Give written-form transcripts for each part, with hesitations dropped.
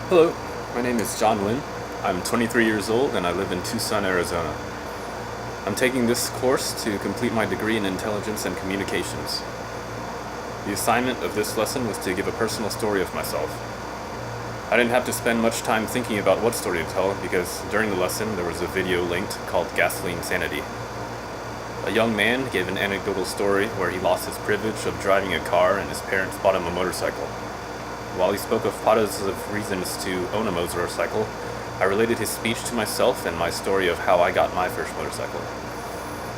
Hello, my name is John Lin. I'm 23 years old and I live in Tucson, Arizona. I'm taking this course to complete my degree in intelligence and communications. The assignment of this lesson was to give a personal story of myself. I didn't have to spend much time thinking about what story to tell because during the lesson there was a video linked called Gasoline Sanity. A young man gave an anecdotal story where he lost his privilege of driving a car and his parents bought him a motorcycle. While he spoke of positive reasons to own a motorcycle, I related his speech to myself and my story of how I got my first motorcycle.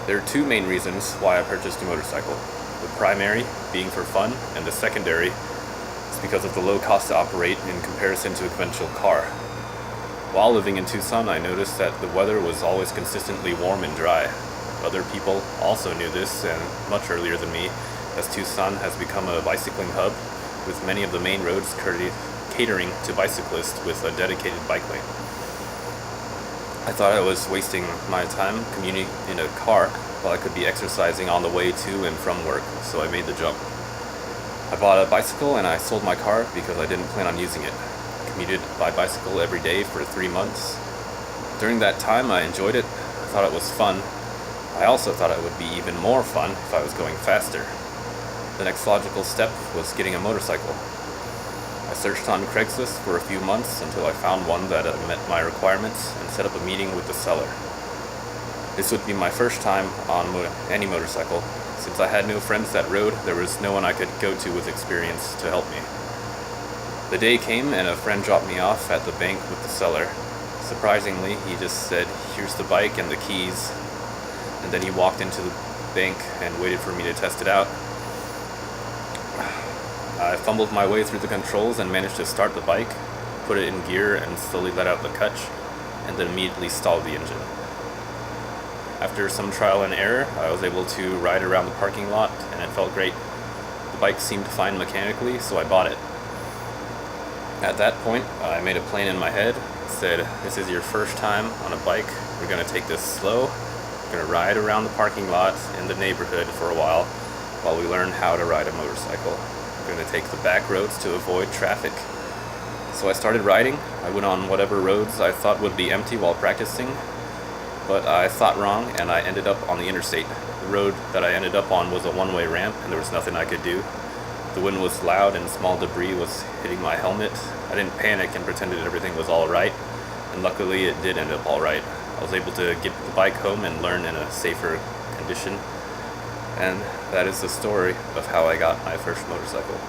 There are two main reasons why I purchased a motorcycle. The primary being for fun, and the secondary is because of the low cost to operate in comparison to a conventional car. While living in Tucson, I noticed that the weather was always consistently warm and dry. Other people also knew this, and much earlier than me, as Tucson has become a bicycling hub, with many of the main roads catering to bicyclists with a dedicated bike lane. I thought I was wasting my time commuting in a car while I could be exercising on the way to and from work, so I made the jump. I bought a bicycle and I sold my car because I didn't plan on using it. I commuted by bicycle every day for 3 months. During that time I enjoyed it, I thought it was fun. I also thought it would be even more fun if I was going faster. The next logical step was getting a motorcycle. I searched on Craigslist for a few months until I found one that met my requirements and set up a meeting with the seller. This would be my first time on any motorcycle. Since I had no friends that rode, there was no one I could go to with experience to help me. The day came and a friend dropped me off at the bank with the seller. Surprisingly, he just said, "Here's the bike and the keys," and then he walked into the bank and waited for me to test it out. I fumbled my way through the controls and managed to start the bike, put it in gear and slowly let out the clutch, and then immediately stalled the engine. After some trial and error, I was able to ride around the parking lot and it felt great. The bike seemed fine mechanically, so I bought it. At that point, I made a plan in my head, said, "This is your first time on a bike, we're going to take this slow, we're going to ride around the parking lot in the neighborhood for a while we learn how to ride a motorcycle. We're going to take the back roads to avoid traffic." So I started riding. I went on whatever roads I thought would be empty while practicing, but I thought wrong and I ended up on the interstate. The road that I ended up on was a one-way ramp and there was nothing I could do. The wind was loud and small debris was hitting my helmet. I didn't panic and pretended everything was alright, and luckily it did end up alright. I was able to get the bike home and learn in a safer condition, and that is the story of how I got my first motorcycle.